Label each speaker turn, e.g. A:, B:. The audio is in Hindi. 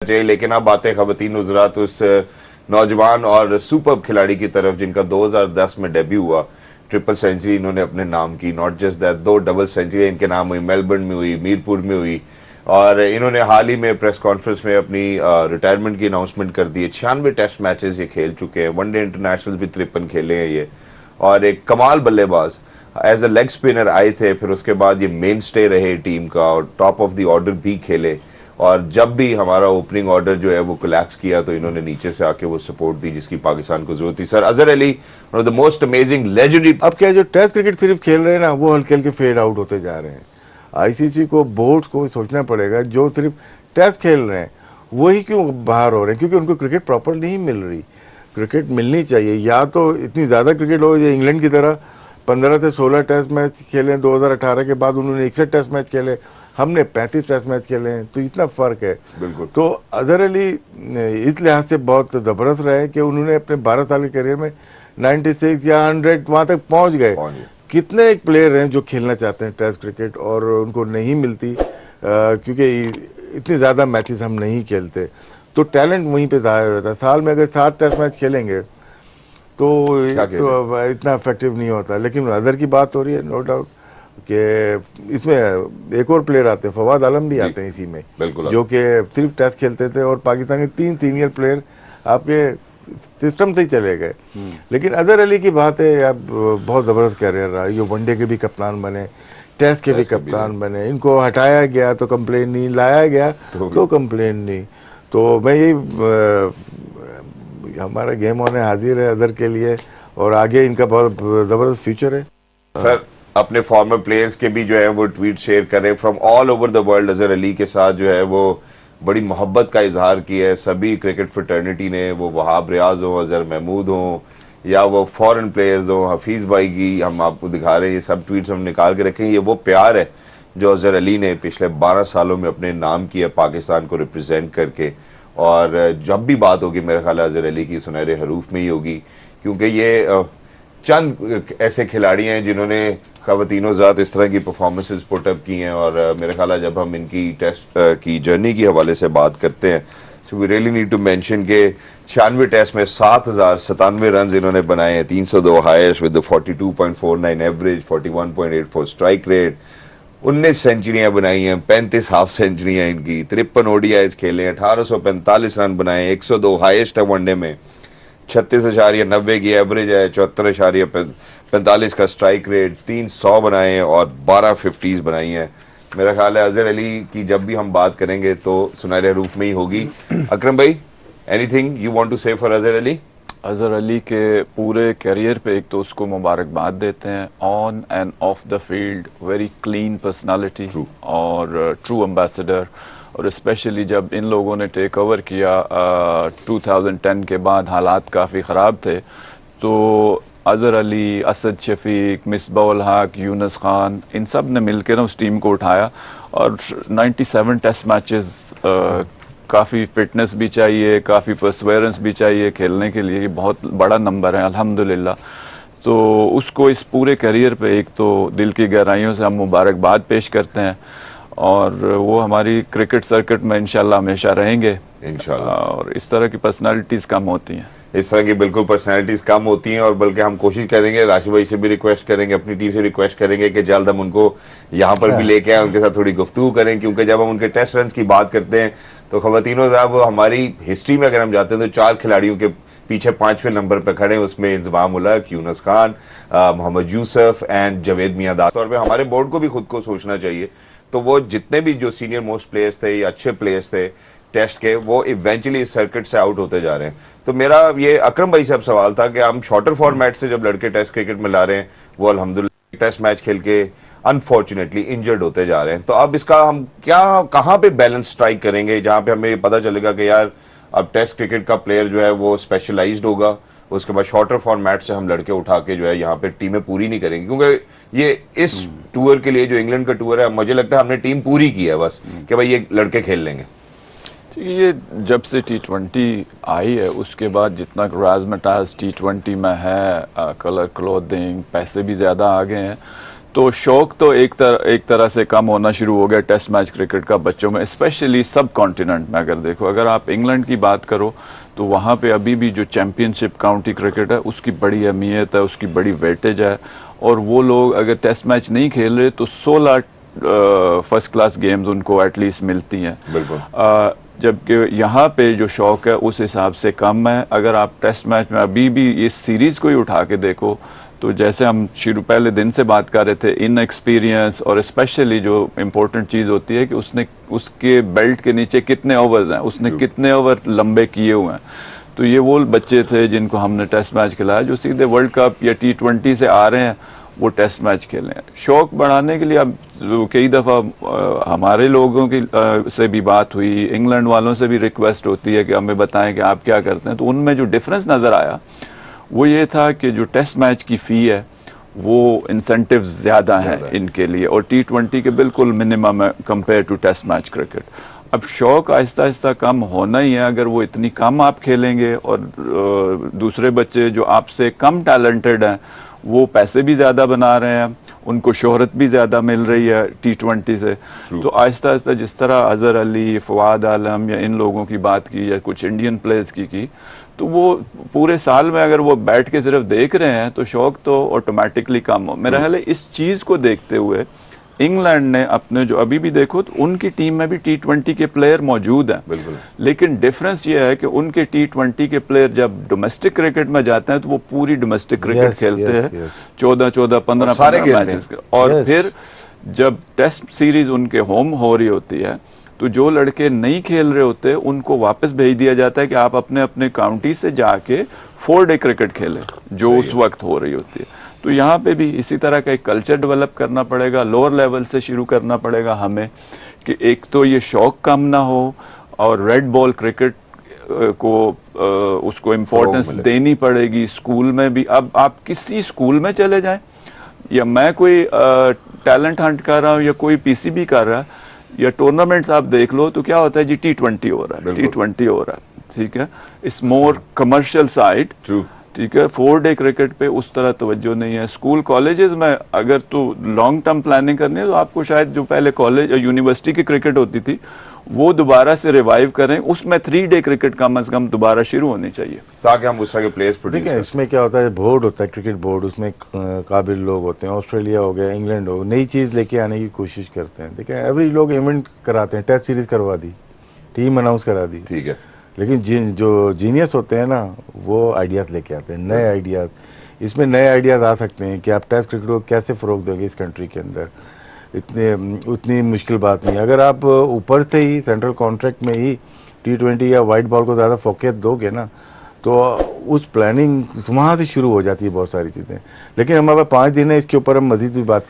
A: चाहिए। लेकिन अब आते खवातीन हज़रात उस नौजवान और सुपर खिलाड़ी की तरफ जिनका 2010 में डेब्यू हुआ। ट्रिपल सेंचुरी इन्होंने अपने नाम की, not just that, 2 double century इनके नाम हुई, मेलबर्न में हुई, मीरपुर में हुई। और इन्होंने हाल ही में प्रेस कॉन्फ्रेंस में अपनी रिटायरमेंट की अनाउंसमेंट कर दी है। 96 टेस्ट मैचेस ये खेल चुके हैं, वनडे इंटरनेशनल भी 53 खेले हैं ये, और एक कमाल बल्लेबाज। एज अ लेग स्पिनर आए थे, फिर उसके बाद ये मेन स्टे रहे टीम का और टॉप ऑफ द ऑर्डर भी खेले। और जब भी हमारा ओपनिंग ऑर्डर जो है वो कोलैप्स किया तो इन्होंने नीचे से आके वो सपोर्ट दी जिसकी पाकिस्तान को जरूरत थी। Sir, Azhar Ali, one of the most amazing legendary.
B: अब क्या जो टेस्ट क्रिकेट सिर्फ खेल रहे हैं ना, वो हल्के हल्के फेड आउट होते जा रहे हैं। आईसीसी को, बोर्ड को सोचना पड़ेगा, जो सिर्फ टेस्ट खेल रहे हैं वही क्यों बाहर हो रहे हैं, क्योंकि उनको क्रिकेट प्रॉपर नहीं मिल रही। क्रिकेट मिलनी चाहिए, या तो इतनी ज्यादा क्रिकेट हो, ये इंग्लैंड की तरह 15 से 16 टेस्ट मैच खेले 2018 के बाद, उन्होंने 61 टेस्ट मैच खेले, हमने 35 टेस्ट मैच खेले हैं, तो इतना फर्क है।
A: बिल्कुल।
B: तो अजहर अली इस लिहाज से बहुत जबरदस्त रहे कि उन्होंने अपने 12 साल के करियर में 96 या 100 वहां तक पहुंच गए। कितने एक प्लेयर हैं जो खेलना चाहते हैं टेस्ट क्रिकेट और उनको नहीं मिलती, क्योंकि इतने ज्यादा मैचेस हम नहीं खेलते, तो टैलेंट वहीं पे जाया होता है। साल में अगर 7 टेस्ट मैच खेलेंगे तो इतना इफेक्टिव नहीं होता। लेकिन अजहर की बात हो रही है, नो डाउट कि इसमें एक और प्लेयर आते हैं, फवाद आलम भी आते हैं इसी में, जो कि सिर्फ टेस्ट खेलते थे, और पाकिस्तान के 3 सीनियर प्लेयर आपके सिस्टम से ही चले गए। लेकिन अजहर अली की बात है, अब बहुत जबरदस्त कैरियर रहा, ये वनडे के भी कप्तान बने, टेस्ट के भी कप्तान बने, इनको हटाया गया तो कंप्लेन नहीं, लाया गया तो कंप्लेन नहीं। तो मैं यही हमारा गेम होने हाजिर है अजहर के लिए, और आगे इनका बहुत जबरदस्त फ्यूचर है।
A: सर, अपने फॉर्मर प्लेयर्स के भी जो है वो ट्वीट शेयर करें from all over the world. Azhar Ali के साथ जो है वो बड़ी मोहब्बत का इजहार किया है सभी क्रिकेट फ्रेटर्निटी ने, वो वहाब रियाज हो, अजहर महमूद हो, या वो फॉरेन प्लेयर्स हो, हफीज भाई की हम आपको दिखा रहे हैं, ये सब ट्वीट्स हम निकाल के रखें। ये वो प्यार है जो अजहर अली ने पिछले 12 सालों में अपने नाम किया पाकिस्तान को रिप्रेजेंट करके। और जब भी बात होगी मेरा ख्याल है अजहर अली की सुनहरे हरूफ में ही होगी, क्योंकि ये चंद ऐसे खिलाड़ी हैं जिन्होंने खवातीनों ज़ात इस तरह की परफॉर्मेंसेस पुटअप की हैं। और मेरा ख्याल है जब हम इनकी टेस्ट की जर्नी की हवाले से बात करते हैं, so we really need to mention के 96 टेस्ट में 7097 रन इन्होंने बनाए हैं, 302 highest with 42.49 average, 41.84 strike rate, 19 सेंचुरियां बनाई हैं, 35 हाफ सेंचुरियां इनकी, 53 ओडीआईज खेले हैं, 1845 रन बनाए, 102 हाईएस्ट है वनडे में, 36.90 की एवरेज है, 74.45 का स्ट्राइक रेट, 300 बनाए हैं और 12 50s बनाई हैं। मेरा ख्याल है अजहर अली की जब भी हम बात करेंगे तो सुनहरे रूप में ही होगी। अकरम भाई, एनीथिंग यू वांट टू से फॉर अजहर अली?
C: अजहर अली के पूरे करियर पे एक तो उसको मुबारकबाद देते हैं, on end of the field very clean personality और ट्रू एम्बेसडर। और स्पेशली जब इन लोगों ने टेक ओवर किया 2010 के बाद, हालात काफ़ी ख़राब थे, तो अजहर अली, असद शफीक, मिसबाउल हक, यूनुस खान, इन सब ने मिलकर ना उस टीम को उठाया। और 97 टेस्ट मैचेस, काफ़ी फिटनेस भी चाहिए, काफ़ी परसवेरेंस भी चाहिए खेलने के लिए, ये बहुत बड़ा नंबर है अल्हम्दुलिल्लाह। तो उसको इस पूरे करियर पे एक तो दिल की गहराइयों से हम मुबारकबाद पेश करते हैं, और वो हमारी क्रिकेट सर्किट में इंशाल्लाह हमेशा रहेंगे इंशाल्लाह। और इस तरह की पर्सनालिटीज़ कम होती हैं,
A: इस तरह की बिल्कुल पर्सनालिटीज कम होती हैं। और बल्कि हम कोशिश करेंगे, राशिद भाई से भी रिक्वेस्ट करेंगे, अपनी टीम से रिक्वेस्ट करेंगे कि जल्द हम उनको यहाँ पर भी लेके आए, उनके साथ थोड़ी गुफ्तगू करें, क्योंकि जब हम उनके टेस्ट रन की बात करते हैं तो खवातीनों साहब हमारी हिस्ट्री में अगर हम जाते हैं तो 4 खिलाड़ियों के पीछे 5वें नंबर पर खड़े हैं, उसमें इंजमाम उल हक, यूनुस खान, मोहम्मद यूसुफ एंड जावेद मियांदाद। तौर पर हमारे बोर्ड को भी खुद को सोचना चाहिए। तो वो जितने भी जो सीनियर मोस्ट प्लेयर्स थे या अच्छे प्लेयर्स थे टेस्ट के, वो इवेंचुअली इस सर्किट से आउट होते जा रहे हैं। तो मेरा ये अकरम भाई से अब सवाल था कि हम शॉर्टर फॉर्मेट से जब लड़के टेस्ट क्रिकेट में ला रहे हैं, वो अल्हम्दुलिल्लाह टेस्ट मैच खेल के अनफॉर्चुनेटली इंजर्ड होते जा रहे हैं। तो अब इसका हम कहां पे बैलेंस स्ट्राइक करेंगे जहां पे हमें पता चलेगा कि यार अब टेस्ट क्रिकेट का प्लेयर जो है वो स्पेशलाइज्ड होगा, उसके बाद शॉर्टर फॉर्मेट से हम लड़के उठा के जो है यहाँ पे टीमें पूरी नहीं करेंगे, क्योंकि ये इस टूर के लिए जो इंग्लैंड का टूर है, मुझे लगता है हमने टीम पूरी की है बस कि भाई ये लड़के खेल लेंगे।
C: ये जब से T20 आई है उसके बाद जितना राजमटाज T20 में है, कलर क्लोथिंग, पैसे भी ज़्यादा आ गए हैं, तो शौक तो एक तरह से कम होना शुरू हो गया टेस्ट मैच क्रिकेट का बच्चों में, स्पेशली सब कॉन्टिनेंट में। अगर देखो, अगर आप इंग्लैंड की बात करो तो वहां पे अभी भी जो चैंपियनशिप काउंटी क्रिकेट है उसकी बड़ी अहमियत है, उसकी बड़ी वेटेज है। और वो लोग अगर टेस्ट मैच नहीं खेल रहे तो 16 फर्स्ट क्लास गेम्स उनको एटलीस्ट मिलती हैं।
A: बिल्कुल।
C: जबकि यहाँ पे जो शौक है उस हिसाब से कम है। अगर आप टेस्ट मैच में अभी भी इस सीरीज को ही उठा के देखो तो जैसे हम शुरू पहले दिन से बात कर रहे थे, इन एक्सपीरियंस और स्पेशली जो इंपॉर्टेंट चीज होती है कि उसके बेल्ट के नीचे कितने ओवर्स हैं, उसने कितने ओवर लंबे किए हुए हैं। तो ये वो बच्चे थे जिनको हमने टेस्ट मैच खिलाया जो सीधे वर्ल्ड कप या T20 से आ रहे हैं, वो टेस्ट मैच खेले हैं। शौक बढ़ाने के लिए अब कई दफा हमारे लोगों की से भी बात हुई, इंग्लैंड वालों से भी रिक्वेस्ट होती है कि हमें बताएं कि आप क्या करते हैं। तो उनमें जो डिफरेंस नजर आया वो ये था कि जो टेस्ट मैच की फी है वो इंसेंटिव ज्यादा है इनके लिए, और T20 के बिल्कुल मिनिमम है compare to test match cricket. अब शौक आहिस्ता आहिस्ता कम होना ही है। अगर वो इतनी कम आप खेलेंगे और दूसरे बच्चे जो आपसे कम टैलेंटेड हैं वो पैसे भी ज्यादा बना रहे हैं, उनको शोहरत भी ज्यादा मिल रही है T20 से, तो आहिस्ता आहिस्ता जिस तरह अजहर अली, फवाद आलम या इन लोगों की बात की या कुछ इंडियन प्लेयर्स की तो वो पूरे साल में अगर वो बैठ के सिर्फ देख रहे हैं तो शौक तो ऑटोमेटिकली कम हो। मेरा ख्याल है इस चीज को देखते हुए इंग्लैंड ने अपने जो अभी भी देखो तो उनकी टीम में भी T20 के प्लेयर मौजूद हैं, लेकिन डिफरेंस ये है कि उनके T20 के प्लेयर जब डोमेस्टिक क्रिकेट में जाते हैं तो वो पूरी डोमेस्टिक क्रिकेट खेलते हैं, 14-14, 15-15 मैचेस। और फिर जब टेस्ट सीरीज उनके होम हो रही होती है तो जो लड़के नहीं खेल रहे होते उनको वापस भेज दिया जाता है कि आप अपने अपने काउंटी से जाके 4 डे क्रिकेट खेलें जो उस वक्त हो रही होती है। तो यहाँ पे भी इसी तरह का एक कल्चर डेवलप करना पड़ेगा, लोअर लेवल से शुरू करना पड़ेगा हमें, कि एक तो ये शौक कम ना हो और रेड बॉल क्रिकेट को उसको इम्पोर्टेंस देनी पड़ेगी स्कूल में भी। अब आप किसी स्कूल में चले जाएं, या मैं कोई टैलेंट हंट कर रहा हूं या कोई PCB कर रहा है या टूर्नामेंट्स आप देख लो तो क्या होता है जी, T20 हो रहा है, T20 हो रहा है, ठीक है, इट्स मोर कमर्शियल साइड, ठीक है। 4 डे क्रिकेट पे उस तरह तवज्जो नहीं है। स्कूल कॉलेजेस में अगर तो लॉन्ग टर्म प्लानिंग करनी है तो आपको शायद जो पहले कॉलेज या यूनिवर्सिटी की क्रिकेट होती थी वो दोबारा से रिवाइव करें, उसमें 3 डे क्रिकेट कम से कम दोबारा शुरू होनी चाहिए
A: ताकि हम उस तरह के प्लेयर्स प्रोड्यूस करें।
B: इसमें क्या होता है, बोर्ड होता है, क्रिकेट बोर्ड, उसमें काबिल लोग होते हैं, ऑस्ट्रेलिया हो गया, इंग्लैंड हो, नई चीज लेके आने की कोशिश करते हैं। देखिए एवरी लोग इवेंट कराते हैं, टेस्ट सीरीज करवा दी, टीम अनाउंस करा दी,
A: ठीक है,
B: लेकिन जो जीनियस होते हैं ना वो आइडियाज लेके आते हैं, नए आइडियाज। इसमें नए आइडियाज आ सकते हैं कि आप टेस्ट क्रिकेट को कैसे फरोग दोगे इस कंट्री के अंदर, उतनी मुश्किल बात नहीं। अगर आप ऊपर से ही सेंट्रल कॉन्ट्रैक्ट में ही T20 या वाइट बॉल को ज्यादा फोकस दोगे ना तो उस प्लानिंग वहां से शुरू हो जाती है बहुत सारी चीजें। लेकिन हमारे पास 5 दिन है, इसके ऊपर हम मजीद भी बात